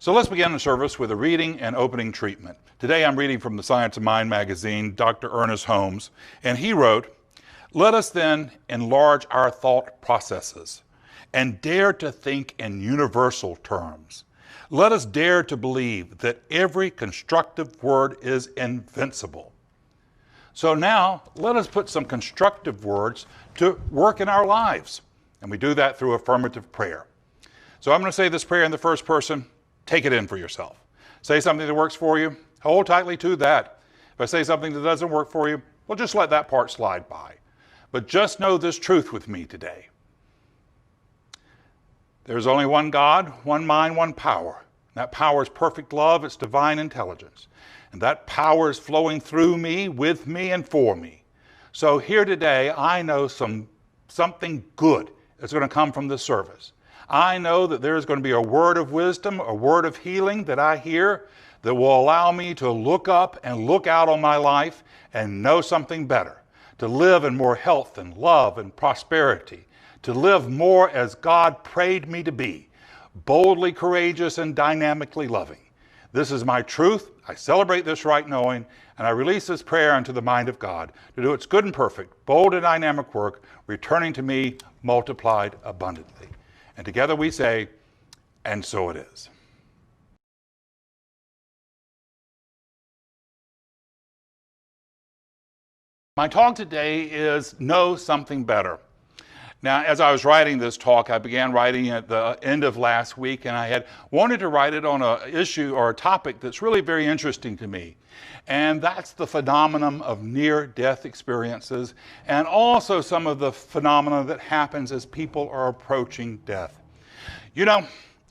So let's begin the service with a reading and opening treatment. Today I'm reading from the Science of Mind magazine, Dr. Ernest Holmes, and he wrote, "Let us then enlarge our thought processes and dare to think in universal terms. Let us dare to believe that every constructive word is invincible." So now let us put some constructive words to work in our lives. And we do that through affirmative prayer. So I'm going to say this prayer in the first person. Take it in for yourself. Say something that works for you. Hold tightly to that. If I say something that doesn't work for you, well, just let that part slide by. But just know this truth with me today. There's only one God, one mind, one power. That power is perfect love. It's divine intelligence. And that power is flowing through me, with me, and for me. So here today, I know something good is going to come from this service. I know that there is going to be a word of wisdom, a word of healing that I hear that will allow me to look up and look out on my life and know something better, to live in more health and love and prosperity, to live more as God prayed me to be, boldly courageous and dynamically loving. This is my truth. I celebrate this right knowing, and I release this prayer into the mind of God to do its good and perfect, bold and dynamic work, returning to me multiplied abundantly. And together we say, and so it is. My talk today is Know Something Better. Now, as I was writing this talk, I began writing at the end of last week, and I had wanted to write it on an issue or a topic that's really very interesting to me. And that's the phenomenon of near-death experiences, and also some of the phenomena that happens as people are approaching death. You know,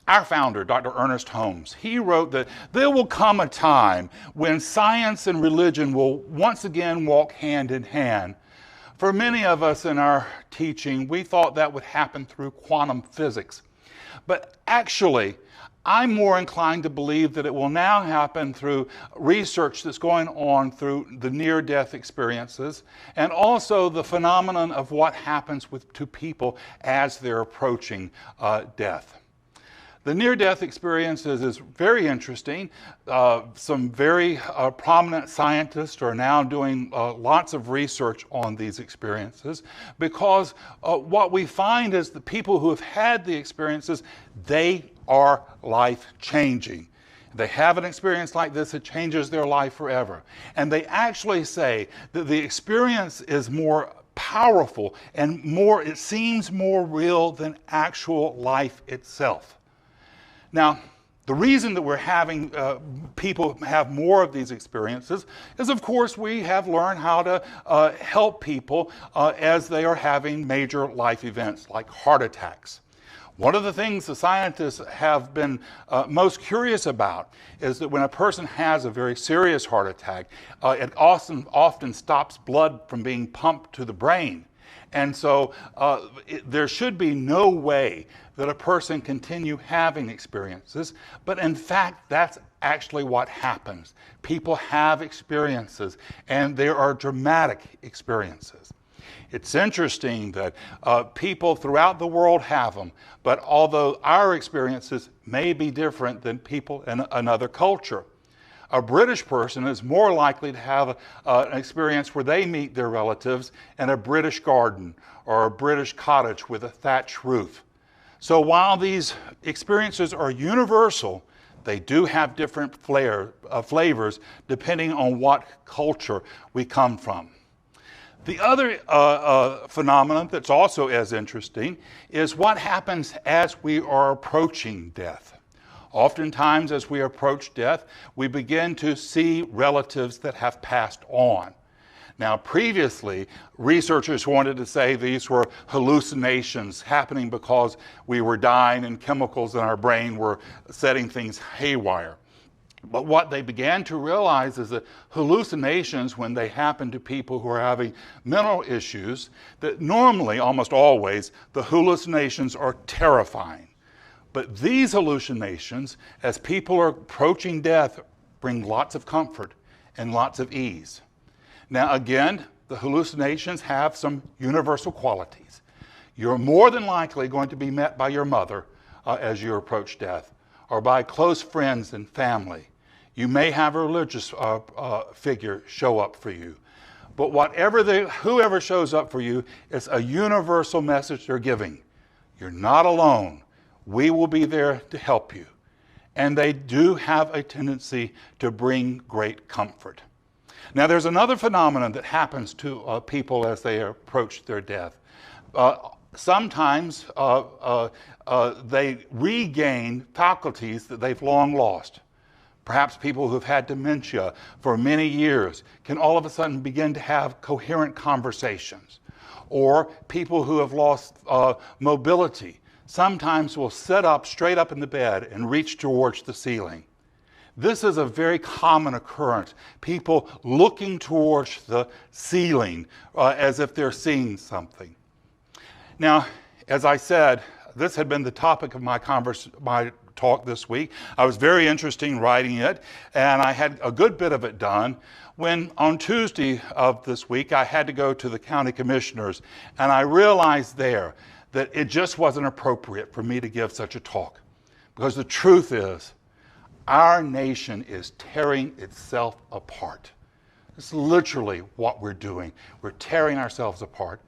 our founder, Dr. Ernest Holmes, he wrote that there will come a time when science and religion will once again walk hand in hand. For many of us in our teaching, we thought that would happen through quantum physics. But actually, I'm more inclined to believe that it will now happen through research that's going on through the near-death experiences and also the phenomenon of what happens to people as they're approaching death. The near-death experiences is very interesting. Some very prominent scientists are now doing lots of research on these experiences because what we find is the people who have had the experiences, they are life-changing. They have an experience like this, it changes their life forever. And they actually say that the experience is more powerful and it seems more real than actual life itself. Now, the reason that we're having people have more of these experiences is, of course, we have learned how to help people as they are having major life events like heart attacks. One of the things the scientists have been most curious about is that when a person has a very serious heart attack, it often stops blood from being pumped to the brain. And so there should be no way that a person continue having experiences, but in fact, that's actually what happens. People have experiences, and there are dramatic experiences. It's interesting that people throughout the world have them, but although our experiences may be different than people in another culture. A British person is more likely to have an experience where they meet their relatives in a British garden or a British cottage with a thatched roof. So while these experiences are universal, they do have different flavors depending on what culture we come from. The other phenomenon that's also as interesting is what happens as we are approaching death. Oftentimes, as we approach death, we begin to see relatives that have passed on. Now, previously, researchers wanted to say these were hallucinations happening because we were dying and chemicals in our brain were setting things haywire. But what they began to realize is that hallucinations, when they happen to people who are having mental issues, that normally, almost always, the hallucinations are terrifying. But these hallucinations, as people are approaching death, bring lots of comfort and lots of ease. Now again, the hallucinations have some universal qualities. You're more than likely going to be met by your mother as you approach death, or by close friends and family. You may have a religious figure show up for you. But whoever shows up for you, it's a universal message they're giving. You're not alone. We will be there to help you. And they do have a tendency to bring great comfort. Now, there's another phenomenon that happens to people as they approach their death. Sometimes they regain faculties that they've long lost. Perhaps people who've had dementia for many years can all of a sudden begin to have coherent conversations. Or people who have lost mobility sometimes will sit up straight up in the bed and reach towards the ceiling. This is a very common occurrence. People looking towards the ceiling as if they're seeing something. Now, as I said, this had been the topic of my talk this week. I was very interested in writing it, and I had a good bit of it done when on Tuesday of this week I had to go to the county commissioners, and I realized there that it just wasn't appropriate for me to give such a talk. Because the truth is, our nation is tearing itself apart. It's literally what we're doing. We're tearing ourselves apart.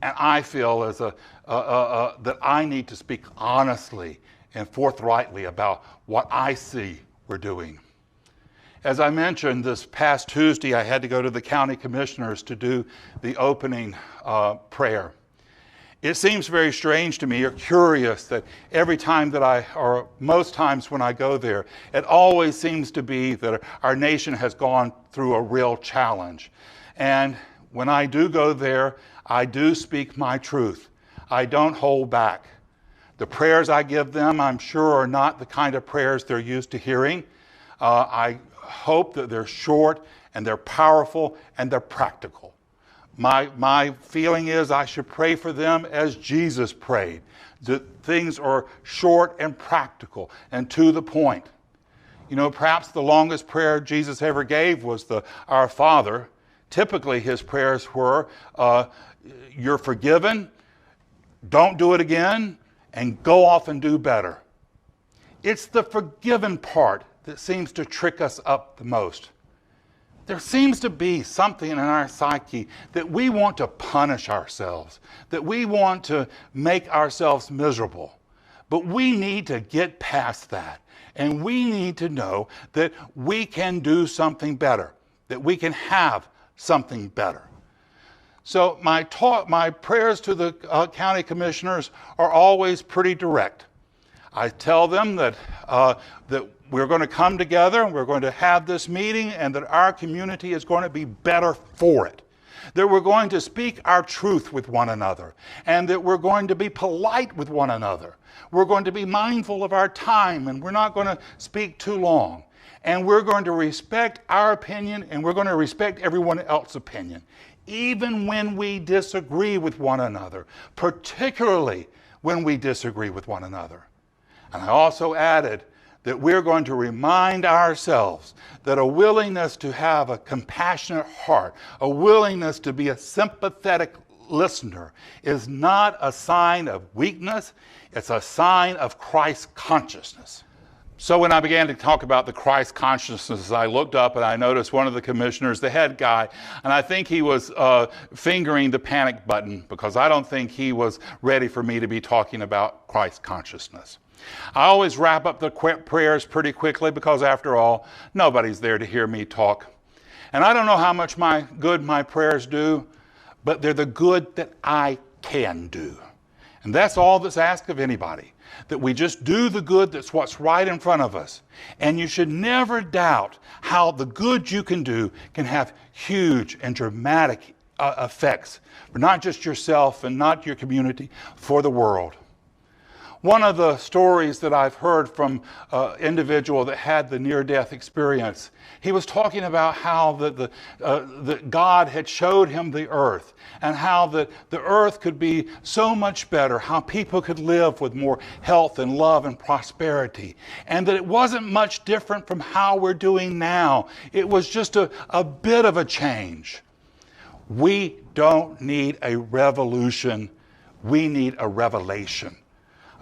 And I feel that I need to speak honestly and forthrightly about what I see we're doing. As I mentioned, this past Tuesday, I had to go to the county commissioners to do the opening prayer. It seems very strange to me, or curious, that every time or most times when I go there, it always seems to be that our nation has gone through a real challenge. And when I do go there, I do speak my truth. I don't hold back. The prayers I give them, I'm sure, are not the kind of prayers they're used to hearing. I hope that they're short and they're powerful and they're practical. My feeling is I should pray for them as Jesus prayed. That things are short and practical and to the point. You know, perhaps the longest prayer Jesus ever gave was the Our Father. Typically his prayers were, you're forgiven, don't do it again, and go off and do better. It's the forgiven part that seems to trick us up the most. There seems to be something in our psyche that we want to punish ourselves, that we want to make ourselves miserable. But we need to get past that, and we need to know that we can do something better, that we can have something better. So my prayers to the county commissioners are always pretty direct. I tell them that we're going to come together and we're going to have this meeting and that our community is going to be better for it. That we're going to speak our truth with one another and that we're going to be polite with one another. We're going to be mindful of our time and we're not going to speak too long. And we're going to respect our opinion and we're going to respect everyone else's opinion, even when we disagree with one another, particularly when we disagree with one another. And I also added that we're going to remind ourselves that a willingness to have a compassionate heart, a willingness to be a sympathetic listener is not a sign of weakness, it's a sign of Christ consciousness. So when I began to talk about the Christ consciousness, I looked up and I noticed one of the commissioners, the head guy, and I think he was fingering the panic button because I don't think he was ready for me to be talking about Christ consciousness. I always wrap up the prayers pretty quickly because after all, nobody's there to hear me talk. And I don't know how much good my prayers do, but they're the good that I can do. And that's all that's asked of anybody. That we just do the good that's what's right in front of us. And you should never doubt how the good you can do can have huge and dramatic effects for not just yourself and not your community, for the world. One of the stories that I've heard from an individual that had the near-death experience, he was talking about how that God had showed him the earth and how the earth could be so much better, how people could live with more health and love and prosperity, and that it wasn't much different from how we're doing now. It was just a bit of a change. We don't need a revolution. We need a revelation.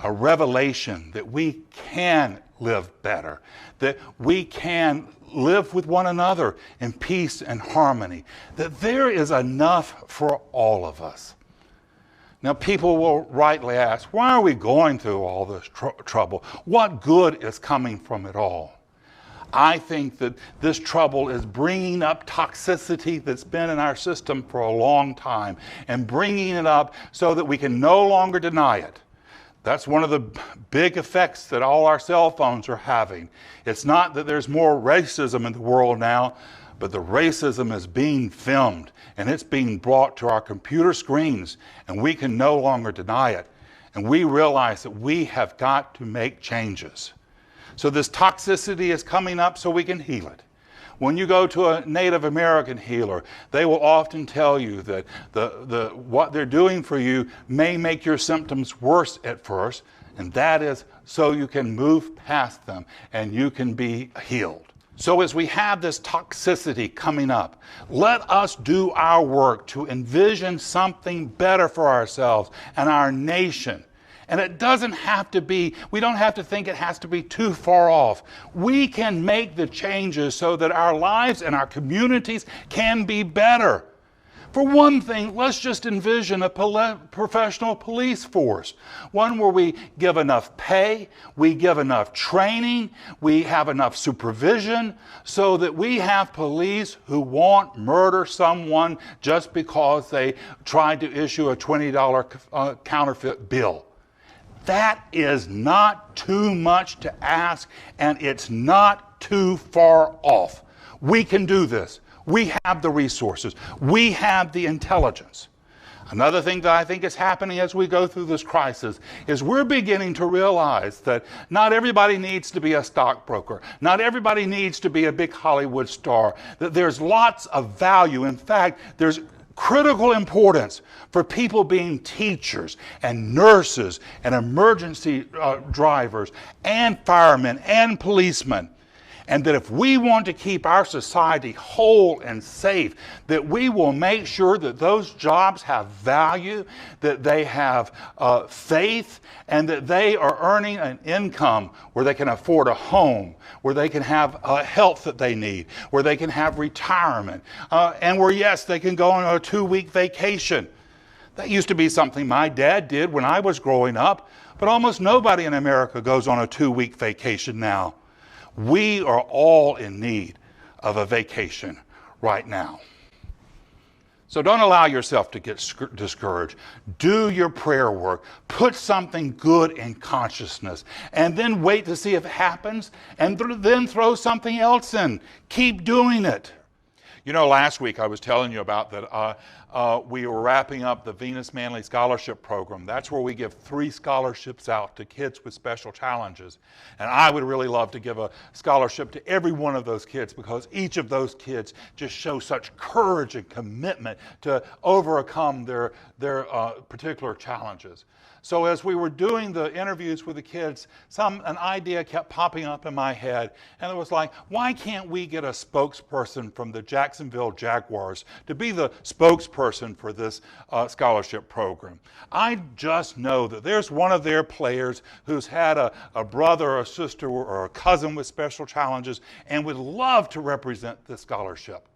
a revelation that we can live better, that we can live with one another in peace and harmony, that there is enough for all of us. Now, people will rightly ask, why are we going through all this trouble? What good is coming from it all? I think that this trouble is bringing up toxicity that's been in our system for a long time and bringing it up so that we can no longer deny it. That's one of the big effects that all our cell phones are having. It's not that there's more racism in the world now, but the racism is being filmed and it's being brought to our computer screens, and we can no longer deny it. And we realize that we have got to make changes. So this toxicity is coming up so we can heal it. When you go to a Native American healer, they will often tell you that what they're doing for you may make your symptoms worse at first, and that is so you can move past them and you can be healed. So as we have this toxicity coming up, let us do our work to envision something better for ourselves and our nation. And it doesn't have to be, we don't have to think it has to be too far off. We can make the changes so that our lives and our communities can be better. For one thing, let's just envision a professional police force, one where we give enough pay, we give enough training, we have enough supervision, so that we have police who won't murder someone just because they tried to issue a $20 counterfeit bill. That is not too much to ask, and it's not too far off. We can do this. We have the resources. We have the intelligence. Another thing that I think is happening as we go through this crisis is we're beginning to realize that not everybody needs to be a stockbroker. Not everybody needs to be a big Hollywood star. That there's lots of value. In fact, there's critical importance for people being teachers and nurses and emergency drivers and firemen and policemen. And that if we want to keep our society whole and safe, that we will make sure that those jobs have value, that they have faith, and that they are earning an income where they can afford a home, where they can have health that they need, where they can have retirement, and where, yes, they can go on a 2-week vacation. That used to be something my dad did when I was growing up, but almost nobody in America goes on a 2-week vacation now. We are all in need of a vacation right now. So don't allow yourself to get discouraged. Do your prayer work. Put something good in consciousness, and then wait to see if it happens, and then throw something else in. Keep doing it. You know, last week I was telling you about that we were wrapping up the Venus Manley Scholarship Program. That's where we give 3 scholarships out to kids with special challenges. And I would really love to give a scholarship to every one of those kids, because each of those kids just show such courage and commitment to overcome their particular challenges. So as we were doing the interviews with the kids, an idea kept popping up in my head, and it was like, why can't we get a spokesperson from the Jacksonville Jaguars to be the spokesperson for this scholarship program? I just know that there's one of their players who's had a brother or a sister or a cousin with special challenges and would love to represent this scholarship.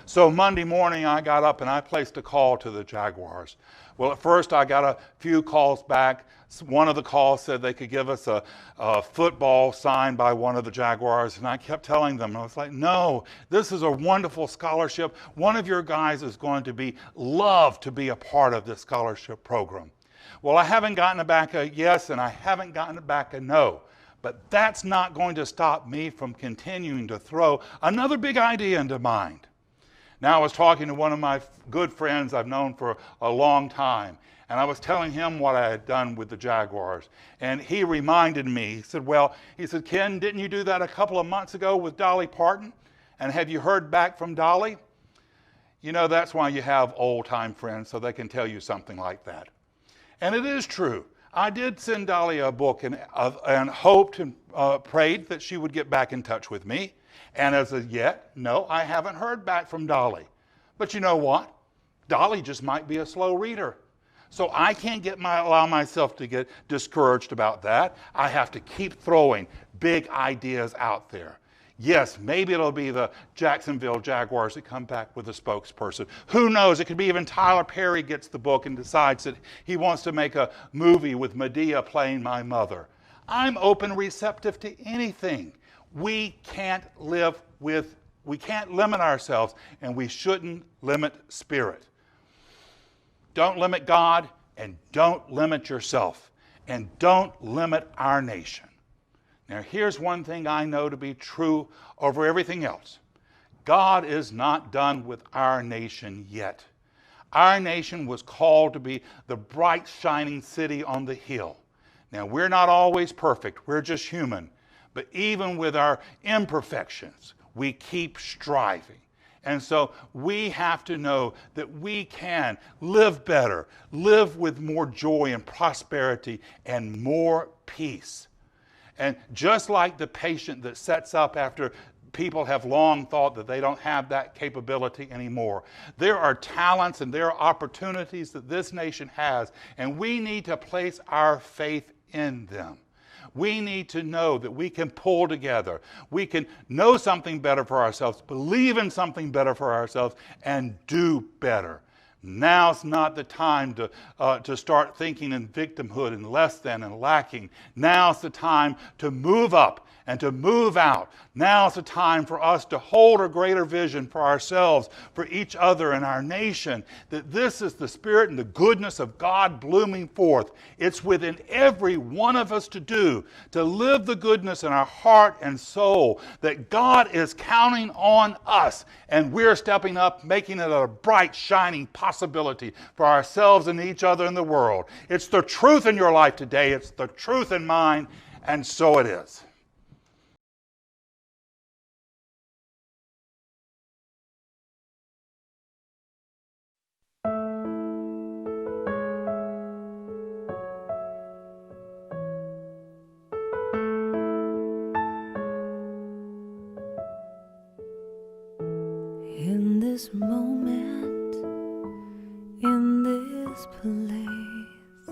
So Monday morning I got up and I placed a call to the Jaguars. Well, at first I got a few calls back. One of the calls said they could give us a football signed by one of the Jaguars, and I kept telling them, I was like, no, this is a wonderful scholarship. One of your guys is going to love to be a part of this scholarship program. Well, I haven't gotten back a yes, and I haven't gotten back a no. But that's not going to stop me from continuing to throw another big idea into mind. Now, I was talking to one of my good friends I've known for a long time, and I was telling him what I had done with the Jaguars. And he reminded me, he said, Ken, didn't you do that a couple of months ago with Dolly Parton? And have you heard back from Dolly? You know, that's why you have old-time friends, so they can tell you something like that. And it is true. I did send Dolly a book and hoped and prayed that she would get back in touch with me. And as of yet, no, I haven't heard back from Dolly. But you know what? Dolly just might be a slow reader. So I can't allow myself to get discouraged about that. I have to keep throwing big ideas out there. Yes, maybe it'll be the Jacksonville Jaguars that come back with a spokesperson. Who knows? It could be even Tyler Perry gets the book and decides that he wants to make a movie with Medea playing my mother. I'm open, receptive to anything. We can't limit ourselves, and we shouldn't limit spirit. Don't limit God, and don't limit yourself, and don't limit our nation. Now, here's one thing I know to be true over everything else. God is not done with our nation yet. Our nation was called to be the bright, shining city on the hill. Now, we're not always perfect. We're just human. But even with our imperfections, we keep striving. And so we have to know that we can live better, live with more joy and prosperity and more peace. And just like the patient that sets up after people have long thought that they don't have that capability anymore, there are talents and there are opportunities that this nation has, and we need to place our faith in them. We need to know that we can pull together. We can know something better for ourselves, believe in something better for ourselves, and do better. Now's not the time to start thinking in victimhood and less than and lacking. Now's the time to move up and to move out. Now's the time for us to hold a greater vision for ourselves, for each other and our nation, that this is the spirit and the goodness of God blooming forth. It's within every one of us to do, to live the goodness in our heart and soul, that God is counting on us, and we're stepping up, making it a bright, shining possibility for ourselves and each other in the world. It's the truth in your life today. It's the truth in mine, and so it is. In this moment, in this place,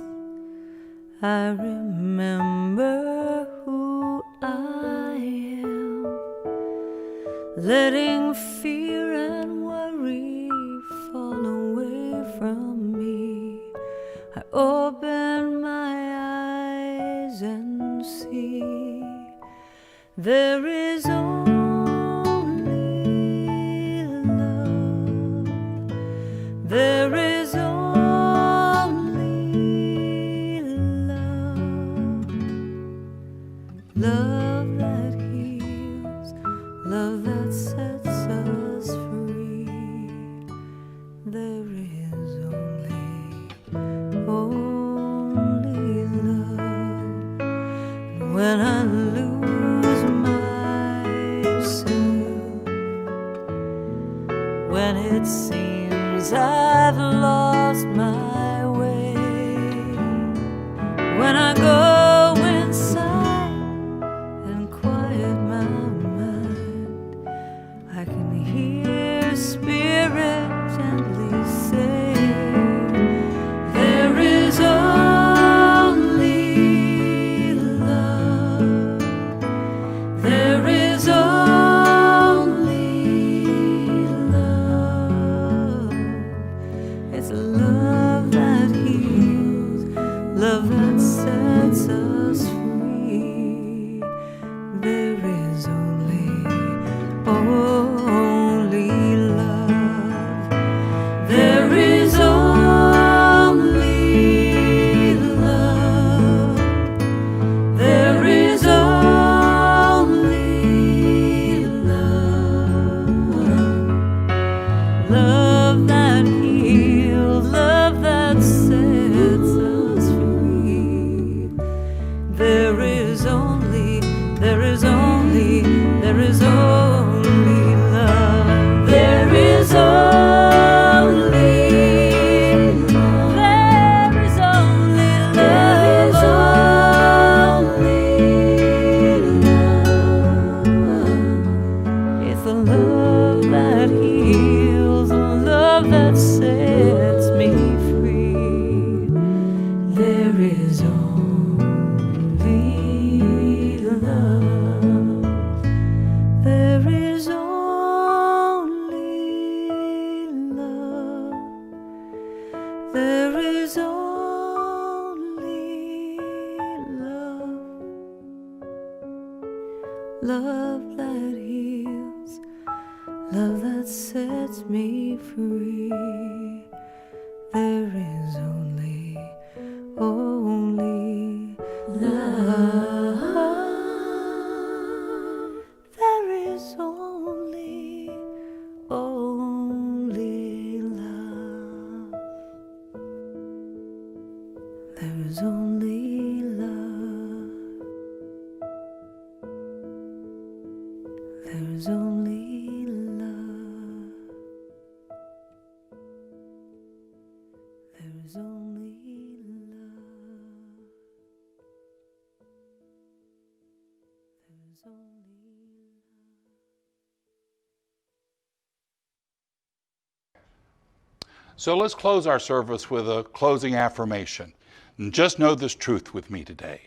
I remember who I am, letting fear and worry fall away from me. I open my eyes and see there is only love. There is only love. Love that heals, love that sets us free. There is only love. When I lose myself, when it seems I've lost my way, when I go inside and quiet my mind, I can hear Spirit gently say, there is only love. There is only love. It's love that heals, love that sets us free. There is only love. There is only love. There is only love. Love that heals, love that sets us free. There is only love. There is only love. There is only love. There is only love. It's the love that heals, the love that sets me free. There is only love, love that heals, love that sets me free. There is only love. There is only love. There is only love. There is only love. There is only love. There is only So let's close our service with a closing affirmation. And just know this truth with me today.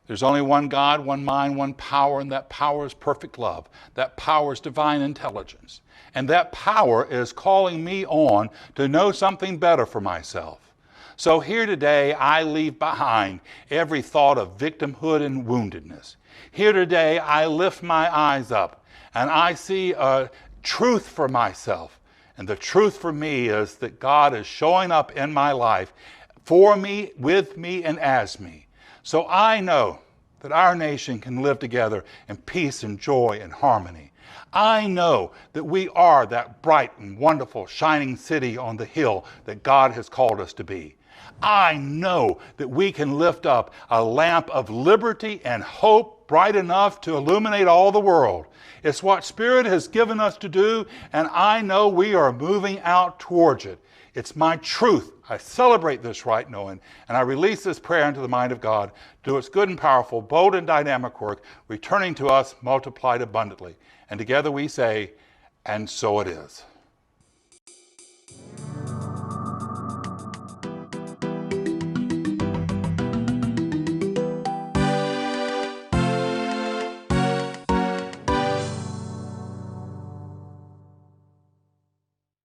There's only one God, one mind, one power, and that power is perfect love. That power is divine intelligence. And that power is calling me on to know something better for myself. So here today, I leave behind every thought of victimhood and woundedness. Here today, I lift my eyes up and I see a truth for myself. And the truth for me is that God is showing up in my life for me, with me, and as me. So I know that our nation can live together in peace and joy and harmony. I know that we are that bright and wonderful shining city on the hill that God has called us to be. I know that we can lift up a lamp of liberty and hope bright enough to illuminate all the world. It's what Spirit has given us to do, and I know we are moving out towards it. It's my truth. I celebrate this right knowing, and I release this prayer into the mind of God, do its good and powerful, bold and dynamic work, returning to us multiplied abundantly. And together we say, and so it is.